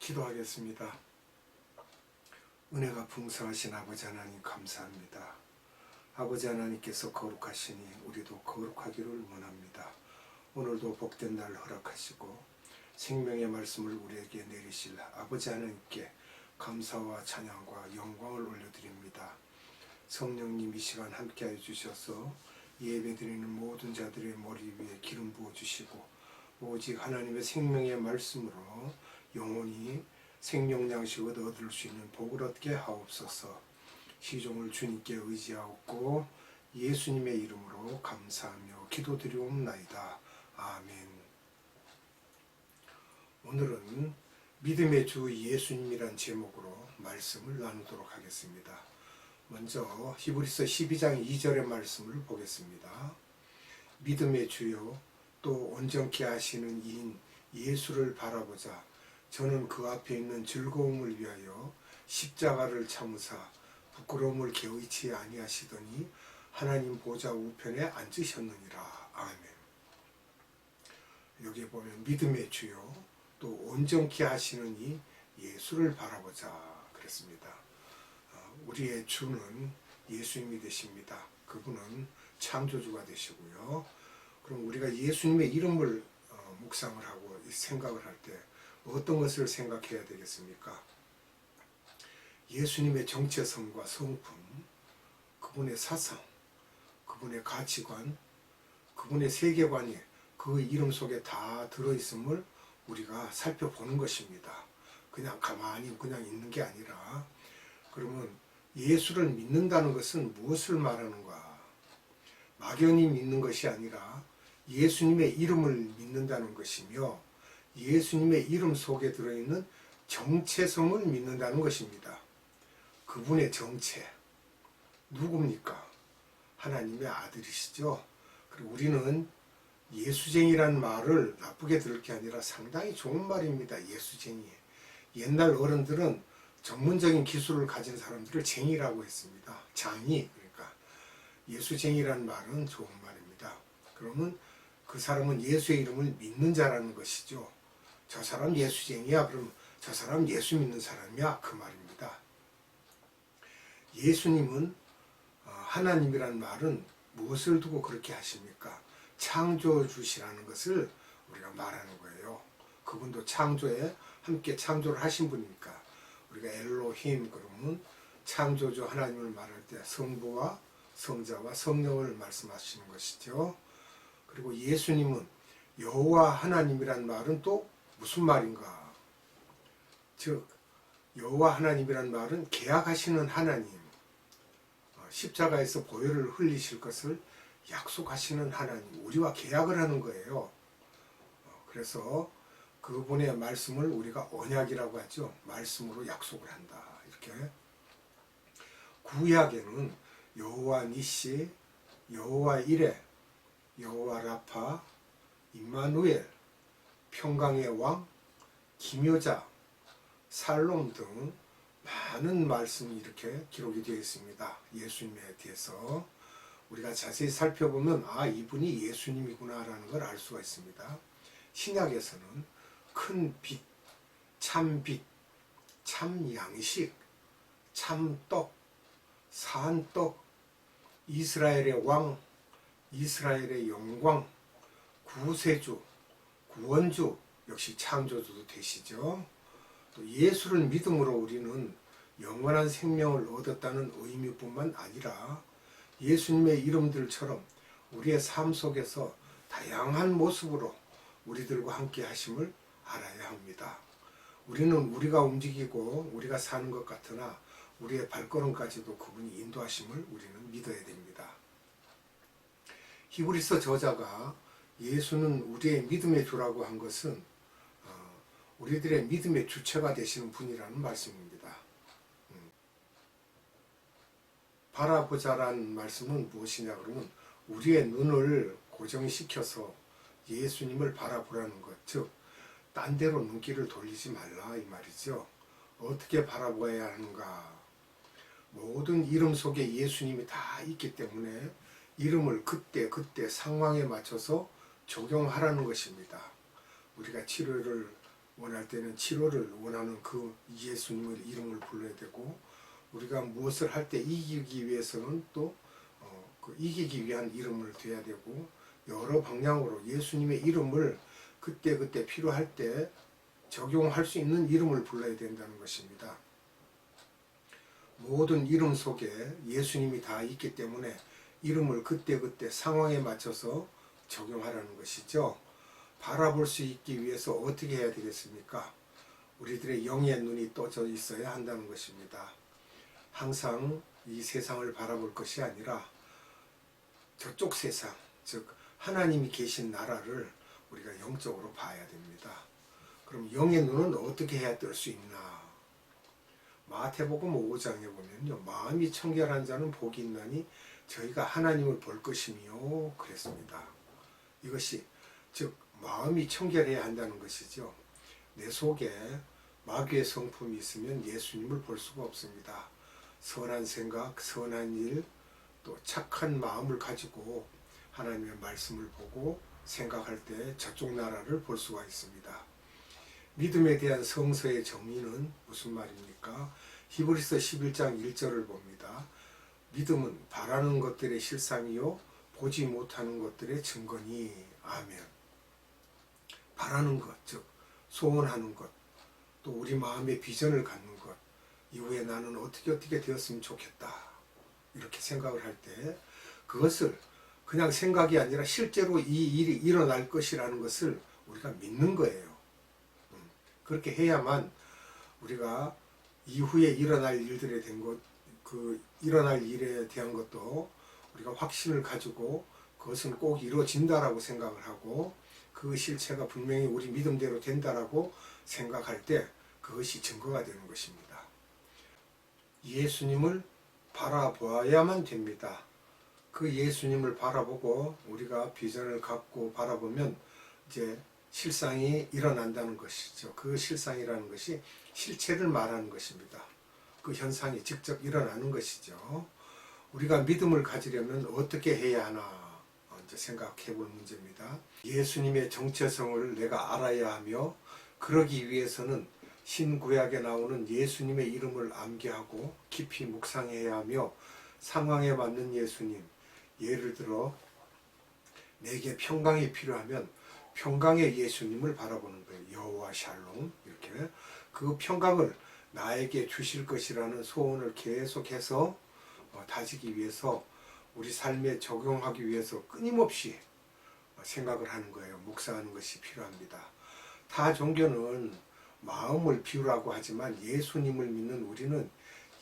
기도하겠습니다. 은혜가 풍성하신 아버지 하나님 감사합니다. 아버지 하나님께서 거룩하시니 우리도 거룩하기를 원합니다. 오늘도 복된 날 허락하시고 생명의 말씀을 우리에게 내리실 아버지 하나님께 감사와 찬양과 영광을 올려드립니다. 성령님 이 시간 함께하여 주셔서 예배드리는 모든 자들의 머리 위에 기름 부어주시고 오직 하나님의 생명의 말씀으로 영혼이 생명양식을 얻을 수 있는 복을 얻게 하옵소서. 시종을 주님께 의지하옵고 예수님의 이름으로 감사하며 기도드리옵나이다. 아멘. 오늘은 믿음의 주 예수님이란 제목으로 말씀을 나누도록 하겠습니다. 먼저 히브리서 12장 2절의 말씀을 보겠습니다. 믿음의 주요 또 온전케 하시는 이인 예수를 바라보자. 저는 그 앞에 있는 즐거움을 위하여 십자가를 참으사 부끄러움을 개의치 아니하시더니 하나님 보좌 우편에 앉으셨느니라. 아멘. 여기 보면 믿음의 주요 또 온전케 하시는 이 예수를 바라보자 그랬습니다. 우리의 주는 예수님이 되십니다. 그분은 창조주가 되시고요. 그럼 우리가 예수님의 이름을 묵상을 하고 생각을 할 때 어떤 것을 생각해야 되겠습니까? 예수님의 정체성과 성품, 그분의 사상, 그분의 가치관, 그분의 세계관이 그 이름 속에 다 들어있음을 우리가 살펴보는 것입니다. 그냥 가만히 그냥 있는 게 아니라, 그러면 예수를 믿는다는 것은 무엇을 말하는가? 막연히 믿는 것이 아니라 예수님의 이름을 믿는다는 것이며 예수님의 이름 속에 들어있는 정체성을 믿는다는 것입니다. 그분의 정체, 누굽니까? 하나님의 아들이시죠. 그리고 우리는 예수쟁이란 말을 나쁘게 들을 게 아니라 상당히 좋은 말입니다. 예수쟁이. 옛날 어른들은 전문적인 기술을 가진 사람들을 쟁이라고 했습니다. 장이, 그러니까 예수쟁이란 말은 좋은 말입니다. 그러면 그 사람은 예수의 이름을 믿는 자라는 것이죠. 저 사람 예수쟁이야. 그럼 저 사람 예수 믿는 사람이야. 그 말입니다. 예수님은 하나님이란 말은 무엇을 두고 그렇게 하십니까? 창조주시라는 것을 우리가 말하는 거예요. 그분도 창조에 함께 창조를 하신 분이니까 우리가 엘로힘 그러면 창조주 하나님을 말할 때 성부와 성자와 성령을 말씀하시는 것이죠. 그리고 예수님은 여호와 하나님이란 말은 또 무슨 말인가? 즉 여호와 하나님이란 말은 계약하시는 하나님, 십자가에서 보혈을 흘리실 것을 약속하시는 하나님, 우리와 계약을 하는 거예요. 그래서 그분의 말씀을 우리가 언약이라고 하죠. 말씀으로 약속을 한다. 이렇게. 구약에는 여호와 니시, 여호와 이레, 여호와 라파, 임마누엘, 평강의 왕, 기묘자, 살롬 등 많은 말씀이 이렇게 기록이 되어 있습니다. 예수님에 대해서 우리가 자세히 살펴보면 이분이 예수님이구나 라는 걸 알 수가 있습니다. 신약에서는 큰 빛, 참 양식, 참 떡, 산 떡, 이스라엘의 왕, 이스라엘의 영광, 구세주, 구원주, 역시 창조주도 되시죠. 또 예수를 믿음으로 우리는 영원한 생명을 얻었다는 의미뿐만 아니라 예수님의 이름들처럼 우리의 삶 속에서 다양한 모습으로 우리들과 함께 하심을 알아야 합니다. 우리는 우리가 움직이고 우리가 사는 것 같으나 우리의 발걸음까지도 그분이 인도하심을 우리는 믿어야 됩니다. 히브리서 저자가 예수는 우리의 믿음의 주라고 한 것은 우리들의 믿음의 주체가 되시는 분이라는 말씀입니다. 바라보자라는 말씀은 무엇이냐 그러면 우리의 눈을 고정시켜서 예수님을 바라보라는 것, 즉 딴 데로 눈길을 돌리지 말라 이 말이죠. 어떻게 바라보아야 하는가? 모든 이름 속에 예수님이 다 있기 때문에 이름을 그때 상황에 맞춰서 적용하라는 것입니다. 우리가 치료를 원할 때는 치료를 원하는 그 예수님의 이름을 불러야 되고, 우리가 무엇을 할 때 이기기 위해서는 또 그 이기기 위한 이름을 둬야 되고, 여러 방향으로 예수님의 이름을 그때그때 필요할 때 적용할 수 있는 이름을 불러야 된다는 것입니다. 모든 이름 속에 예수님이 다 있기 때문에 이름을 그때그때 상황에 맞춰서 적용하라는 것이죠. 바라볼 수 있기 위해서 어떻게 해야 되겠습니까? 우리들의 영의 눈이 떠져 있어야 한다는 것입니다. 항상 이 세상을 바라볼 것이 아니라 저쪽 세상, 즉 하나님이 계신 나라를 우리가 영적으로 봐야 됩니다. 그럼 영의 눈은 어떻게 해야 뜰 수 있나? 마태복음 5장에 보면요, 마음이 청결한 자는 복이 있나니 저희가 하나님을 볼 것이며 그랬습니다. 이것이 즉 마음이 청결해야 한다는 것이죠. 내 속에 마귀의 성품이 있으면 예수님을 볼 수가 없습니다. 선한 생각, 선한 일, 또 착한 마음을 가지고 하나님의 말씀을 보고 생각할 때 저쪽 나라를 볼 수가 있습니다. 믿음에 대한 성서의 정의는 무슨 말입니까? 히브리서 11장 1절을 봅니다. 믿음은 바라는 것들의 실상이요 보지 못하는 것들의 증거니. 아멘. 바라는 것, 즉 소원하는 것, 또 우리 마음의 비전을 갖는 것, 이후에 나는 어떻게 되었으면 좋겠다, 이렇게 생각을 할 때 그것을 그냥 생각이 아니라 실제로 이 일이 일어날 것이라는 것을 우리가 믿는 거예요. 그렇게 해야만 우리가 이후에 일어날 일들에 대한 것, 그 일어날 일에 대한 것도 우리가 확신을 가지고 그것은 꼭 이루어진다라고 생각을 하고, 그 실체가 분명히 우리 믿음대로 된다라고 생각할 때 그것이 증거가 되는 것입니다. 예수님을 바라보아야만 됩니다. 그 예수님을 바라보고 우리가 비전을 갖고 바라보면 이제 실상이 일어난다는 것이죠. 그 실상이라는 것이 실체를 말하는 것입니다. 그 현상이 직접 일어나는 것이죠. 우리가 믿음을 가지려면 어떻게 해야 하나 이제 생각해 볼 문제입니다. 예수님의 정체성을 내가 알아야 하며, 그러기 위해서는 신구약에 나오는 예수님의 이름을 암기하고 깊이 묵상해야 하며, 상황에 맞는 예수님, 예를 들어 내게 평강이 필요하면 평강의 예수님을 바라보는 거예요. 여호와 샬롬, 이렇게 그 평강을 나에게 주실 것이라는 소원을 계속해서 다지기 위해서, 우리 삶에 적용하기 위해서 끊임없이 생각을 하는 거예요. 묵상하는 것이 필요합니다. 타 종교는 마음을 비우라고 하지만 예수님을 믿는 우리는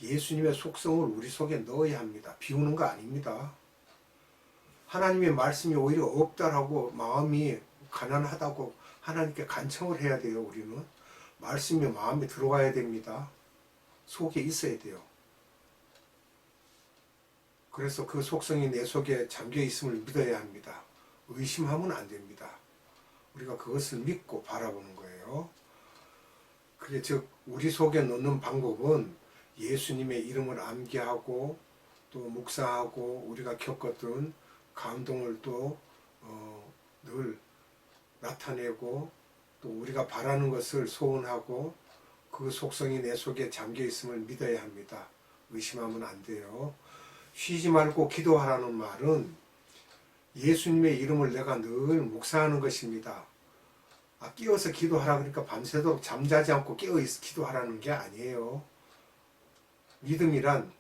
예수님의 속성을 우리 속에 넣어야 합니다. 비우는 거 아닙니다. 하나님의 말씀이 오히려 없다라고 마음이 가난하다고 하나님께 간청을 해야 돼요. 우리는 말씀이 마음에 들어가야 됩니다. 속에 있어야 돼요. 그래서 그 속성이 내 속에 잠겨 있음을 믿어야 합니다. 의심하면 안 됩니다. 우리가 그것을 믿고 바라보는 거예요. 그게 즉 우리 속에 넣는 방법은 예수님의 이름을 암기하고 또 묵상하고 우리가 겪었던 감동을 또 늘 나타내고, 또 우리가 바라는 것을 소원하고 그 속성이 내 속에 잠겨 있음을 믿어야 합니다. 의심하면 안 돼요. 쉬지 말고 기도하라는 말은 예수님의 이름을 내가 늘 묵상하는 것입니다. 깨어서 기도하라 그러니까 밤새도록 잠자지 않고 깨어있어 기도하라는 게 아니에요. 믿음이란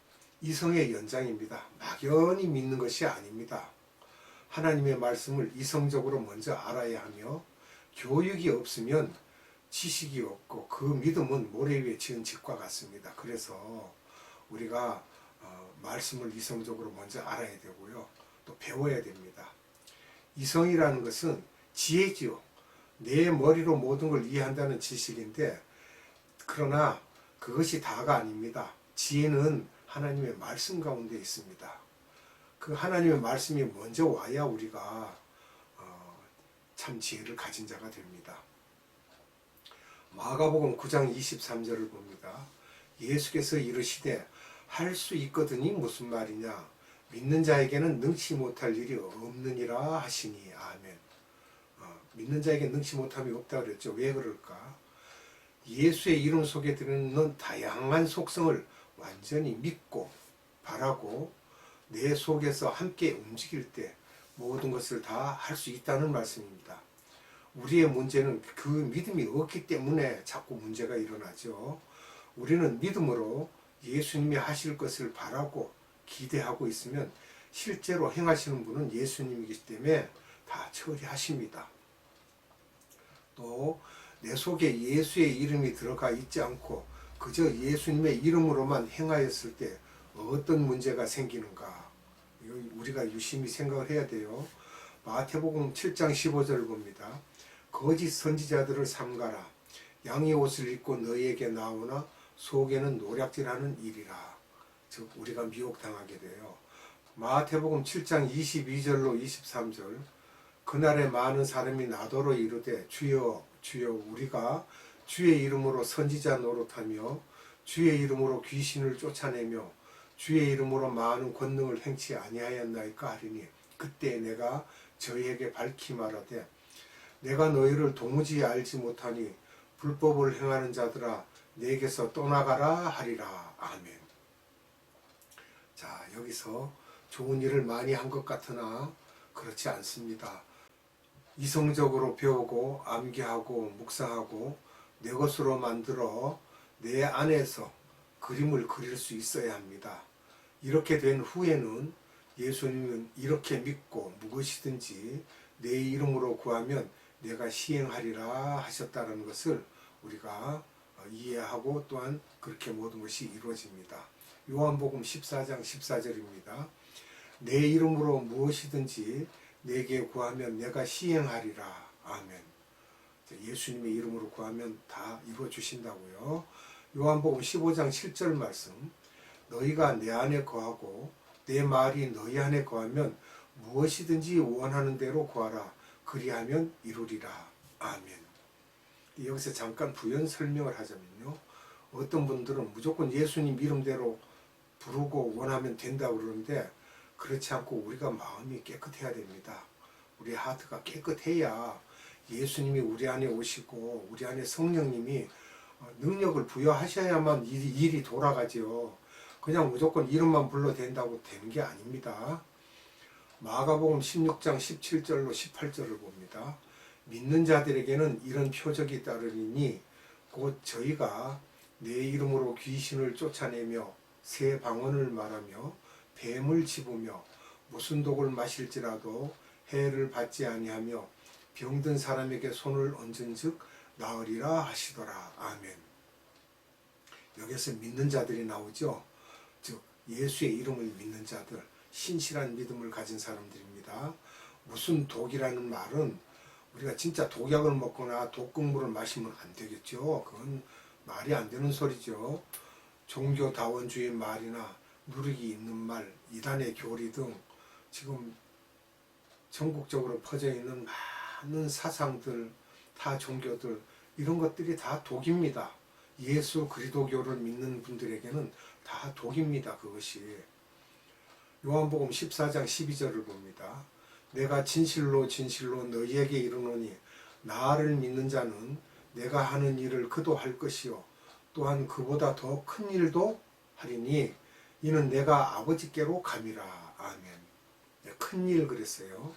이성의 연장입니다. 막연히 믿는 것이 아닙니다. 하나님의 말씀을 이성적으로 먼저 알아야 하며, 교육이 없으면 지식이 없고 그 믿음은 모래 위에 지은 집과 같습니다. 그래서 우리가 말씀을 이성적으로 먼저 알아야 되고요. 또 배워야 됩니다. 이성이라는 것은 지혜지요. 내 머리로 모든 걸 이해한다는 지식인데, 그러나 그것이 다가 아닙니다. 지혜는 하나님의 말씀 가운데 있습니다. 그 하나님의 말씀이 먼저 와야 우리가 참 지혜를 가진 자가 됩니다. 마가복음 9장 23절을 봅니다. 예수께서 이르시되 할 수 있거든이 무슨 말이냐, 믿는 자에게는 능치 못할 일이 없느니라 하시니. 아멘. 믿는 자에게 능치 못함이 없다 그랬죠. 왜 그럴까? 예수의 이름 속에 들어있는 다양한 속성을 완전히 믿고 바라고 내 속에서 함께 움직일 때 모든 것을 다 할 수 있다는 말씀입니다. 우리의 문제는 그 믿음이 없기 때문에 자꾸 문제가 일어나죠. 우리는 믿음으로 예수님이 하실 것을 바라고 기대하고 있으면 실제로 행하시는 분은 예수님이기 때문에 다 처리하십니다. 또 내 속에 예수의 이름이 들어가 있지 않고 그저 예수님의 이름으로만 행하였을 때 어떤 문제가 생기는가, 우리가 유심히 생각을 해야 돼요. 마태복음 7장 15절을 봅니다. 거짓 선지자들을 삼가라. 양의 옷을 입고 너희에게 나오나 속에는 노략질하는 일이라. 즉 우리가 미혹당하게 돼요. 마태복음 7장 22절로 23절. 그날에 많은 사람이 나더러 이르되 주여 주여 우리가 주의 이름으로 선지자 노릇하며 주의 이름으로 귀신을 쫓아내며 주의 이름으로 많은 권능을 행치 아니하였나이까 하리니 그때 내가 저희에게 밝히 말하되 내가 너희를 도무지 알지 못하니 불법을 행하는 자들아 내게서 떠나가라 하리라. 아멘. 자, 여기서 좋은 일을 많이 한 것 같으나 그렇지 않습니다. 이성적으로 배우고 암기하고 묵상하고 내 것으로 만들어 내 안에서 그림을 그릴 수 있어야 합니다. 이렇게 된 후에는 예수님은 이렇게 믿고 무엇이든지 내 이름으로 구하면 내가 시행하리라 하셨다는 것을 우리가 이해하고 또한 그렇게 모든 것이 이루어집니다. 요한복음 14장 14절입니다. 내 이름으로 무엇이든지 내게 구하면 내가 시행하리라. 아멘. 예수님의 이름으로 구하면 다 이루어 주신다고요. 요한복음 15장 7절 말씀. 너희가 내 안에 거하고 내 말이 너희 안에 거하면 무엇이든지 원하는 대로 구하라. 그리하면 이루리라. 아멘. 여기서 잠깐 부연 설명을 하자면요. 어떤 분들은 무조건 예수님 이름대로 부르고 원하면 된다고 그러는데 그렇지 않고 우리가 마음이 깨끗해야 됩니다. 우리 하트가 깨끗해야 예수님이 우리 안에 오시고 우리 안에 성령님이 능력을 부여하셔야만 일이 돌아가죠. 그냥 무조건 이름만 불러도 된다고 되는 게 아닙니다. 마가복음 16장 17절로 18절을 봅니다. 믿는 자들에게는 이런 표적이 따르리니 곧 저희가 내 이름으로 귀신을 쫓아내며 새 방언을 말하며 뱀을 집으며 무슨 독을 마실지라도 해를 받지 아니하며 병든 사람에게 손을 얹은즉 나으리라 하시더라. 아멘. 여기서 믿는 자들이 나오죠. 즉 예수의 이름을 믿는 자들, 신실한 믿음을 가진 사람들입니다. 무슨 독이라는 말은 우리가 진짜 독약을 먹거나 독극물을 마시면 안 되겠죠. 그건 말이 안 되는 소리죠. 종교다원주의 말이나 누르기 있는 말, 이단의 교리 등 지금 전국적으로 퍼져 있는 많은 사상들, 타 종교들 이런 것들이 다 독입니다. 예수 그리스도교를 믿는 분들에게는 다 독입니다. 그것이. 요한복음 14장 12절을 봅니다. 내가 진실로 진실로 너희에게 이르노니 나를 믿는 자는 내가 하는 일을 그도 할 것이요 또한 그보다 더 큰 일도 하리니 이는 내가 아버지께로 감이라. 아멘. 큰일 그랬어요.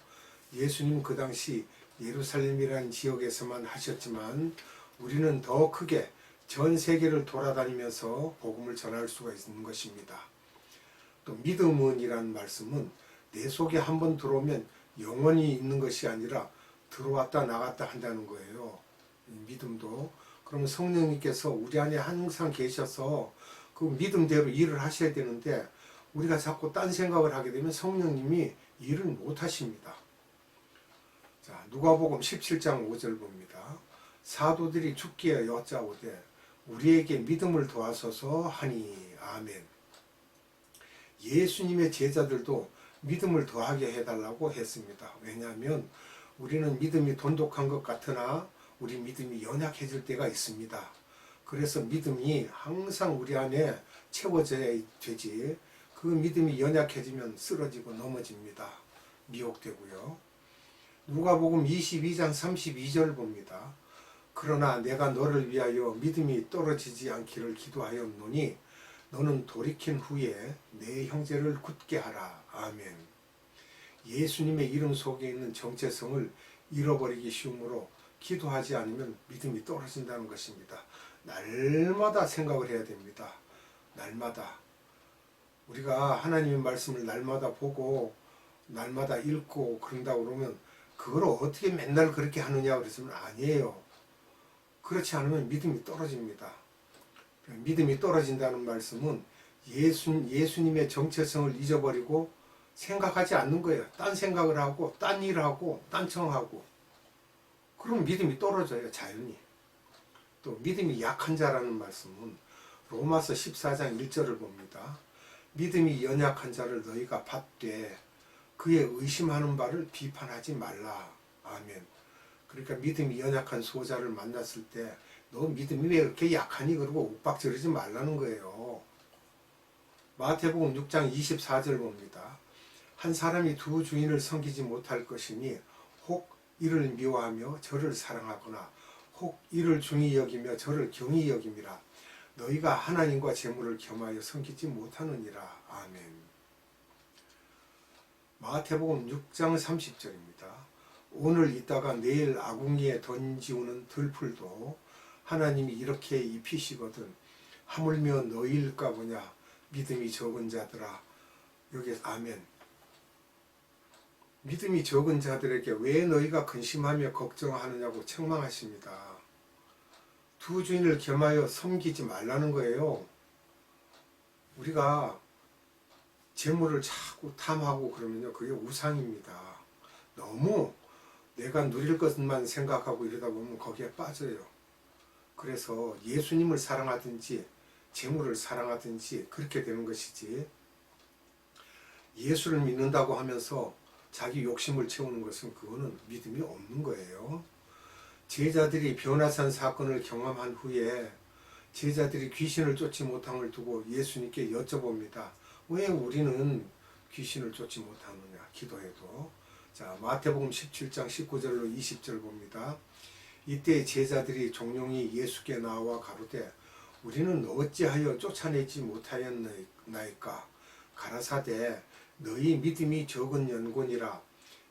예수님 그 당시 예루살렘이라는 지역에서만 하셨지만 우리는 더 크게 전 세계를 돌아다니면서 복음을 전할 수가 있는 것입니다. 또 믿음은이라는 말씀은 내 속에 한번 들어오면 영원히 있는 것이 아니라 들어왔다 나갔다 한다는 거예요. 믿음도. 그러면 성령님께서 우리 안에 항상 계셔서 그 믿음대로 일을 하셔야 되는데 우리가 자꾸 딴 생각을 하게 되면 성령님이 일을 못 하십니다. 자, 누가복음 17장 5절 봅니다. 사도들이 죽기에 여짜오되 우리에게 믿음을 도와소서 하니. 아멘. 예수님의 제자들도 믿음을 더하게 해달라고 했습니다. 왜냐하면 우리는 믿음이 돈독한 것 같으나 우리 믿음이 연약해질 때가 있습니다. 그래서 믿음이 항상 우리 안에 채워져야 되지, 그 믿음이 연약해지면 쓰러지고 넘어집니다. 미혹되고요. 누가복음 22장 32절 봅니다. 그러나 내가 너를 위하여 믿음이 떨어지지 않기를 기도하였노니 너는 돌이킨 후에 내 형제를 굳게 하라. 아멘. 예수님의 이름 속에 있는 정체성을 잃어버리기 쉬우므로 기도하지 않으면 믿음이 떨어진다는 것입니다. 날마다 생각을 해야 됩니다. 날마다. 우리가 하나님의 말씀을 날마다 보고 날마다 읽고 그런다 그러면 그걸 어떻게 맨날 그렇게 하느냐 그랬으면 아니에요. 그렇지 않으면 믿음이 떨어집니다. 믿음이 떨어진다는 말씀은 예수님의 정체성을 잊어버리고 생각하지 않는 거예요. 딴 생각을 하고 딴 일을 하고 딴청하고 그럼 믿음이 떨어져요. 자연히. 또 믿음이 약한 자라는 말씀은 로마서 14장 1절을 봅니다. 믿음이 연약한 자를 너희가 받되 그의 의심하는 바를 비판하지 말라. 아멘. 그러니까 믿음이 연약한 소자를 만났을 때 너 믿음이 왜 이렇게 약하니? 그러고 욱박지르지 말라는 거예요. 마태복음 6장 24절 봅니다. 한 사람이 두 주인을 섬기지 못할 것이니 혹 이를 미워하며 저를 사랑하거나 혹 이를 중히 여기며 저를 경히 여김이라. 너희가 하나님과 재물을 겸하여 섬기지 못하느니라. 아멘. 마태복음 6장 30절입니다. 오늘 있다가 내일 아궁이에 던지우는 들풀도 하나님이 이렇게 입히시거든 하물며 너희일까 보냐 믿음이 적은 자들아. 여기 아멘. 믿음이 적은 자들에게 왜 너희가 근심하며 걱정하느냐고 책망하십니다. 두 주인을 겸하여 섬기지 말라는 거예요. 우리가 재물을 자꾸 탐하고 그러면요, 그게 우상입니다. 너무 내가 누릴 것만 생각하고 이러다 보면 거기에 빠져요. 그래서 예수님을 사랑하든지 재물을 사랑하든지 그렇게 되는 것이지, 예수를 믿는다고 하면서 자기 욕심을 채우는 것은 그거는 믿음이 없는 거예요. 제자들이 변화산 사건을 경험한 후에 제자들이 귀신을 쫓지 못함을 두고 예수님께 여쭤봅니다. 왜 우리는 귀신을 쫓지 못하느냐, 기도해도. 자, 마태복음 17장 19절로 20절 봅니다. 이때 제자들이 종용이 예수께 나와 가로되 우리는 어찌하여 쫓아내지 못하였나이까? 가라사대 너희 믿음이 적은 연곤이라.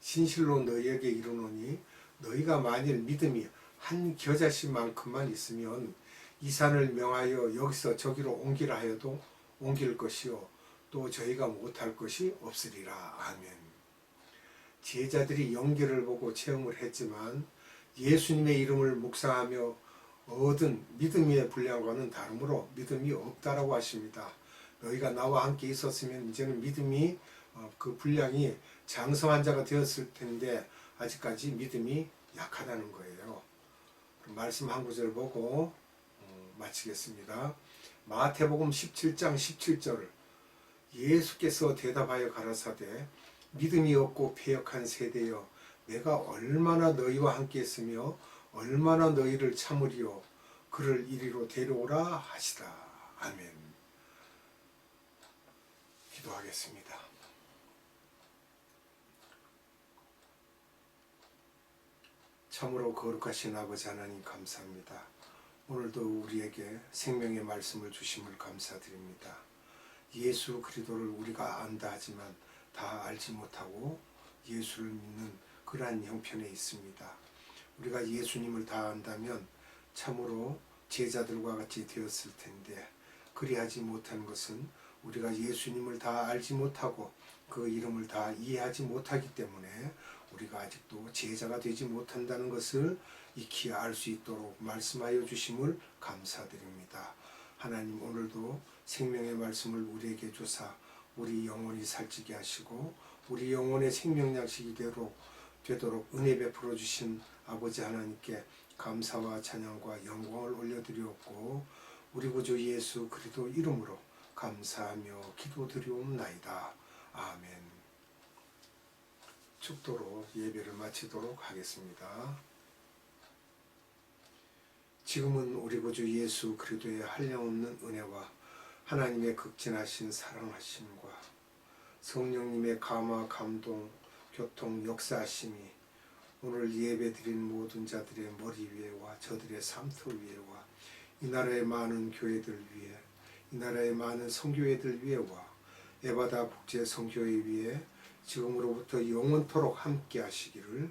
진실로 너희에게 이르노니 너희가 만일 믿음이 한 겨자씨만큼만 있으면 이 산을 명하여 여기서 저기로 옮기라 하여도 옮길 것이요 또 저희가 못할 것이 없으리라. 아멘. 제자들이 연기를 보고 체험을 했지만 예수님의 이름을 묵상하며 얻은 믿음의 분량과는 다르므로 믿음이 없다라고 하십니다. 너희가 나와 함께 있었으면 이제는 믿음이 그 분량이 장성한 자가 되었을 텐데 아직까지 믿음이 약하다는 거예요. 말씀 한 구절 보고 마치겠습니다. 마태복음 17장 17절. 예수께서 대답하여 가라사대 믿음이 없고 패역한 세대여 내가 얼마나 너희와 함께 했으며 얼마나 너희를 참으리요 그를 이리로 데려오라 하시다. 아멘. 기도하겠습니다. 참으로 거룩하신 아버지 하나님 감사합니다. 오늘도 우리에게 생명의 말씀을 주심을 감사드립니다. 예수 그리스도를 우리가 안다 하지만 다 알지 못하고 예수를 믿는 그러한 형편에 있습니다. 우리가 예수님을 다 안다면 참으로 제자들과 같이 되었을 텐데 그리하지 못한 것은 우리가 예수님을 다 알지 못하고 그 이름을 다 이해하지 못하기 때문에 우리가 아직도 제자가 되지 못한다는 것을 익히 알 수 있도록 말씀하여 주심을 감사드립니다. 하나님 오늘도 생명의 말씀을 우리에게 주사 우리 영혼이 살찌게 하시고 우리 영혼의 생명약식이 되도록 은혜 베풀어 주신 아버지 하나님께 감사와 찬양과 영광을 올려드리옵고 우리 구주 예수 그리스도 이름으로 감사하며 기도드리옵나이다. 아멘. 축도로 예배를 마치도록 하겠습니다. 지금은 우리 구주 예수 그리스도의 한량없는 은혜와 하나님의 극진하신 사랑하심과 성령님의 감화 감동 교통 역사하심이 오늘 예배드린 모든 자들의 머리 위에와 저들의 삶터 위에와 이 나라의 많은 교회들 위에, 이 나라의 많은 선교회들 위에와 에바다 국제 선교회 위에 지금으로부터 영원토록 함께 하시기를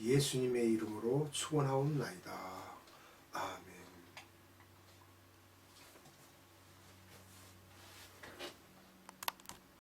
예수님의 이름으로 축원하옵나이다. 아멘.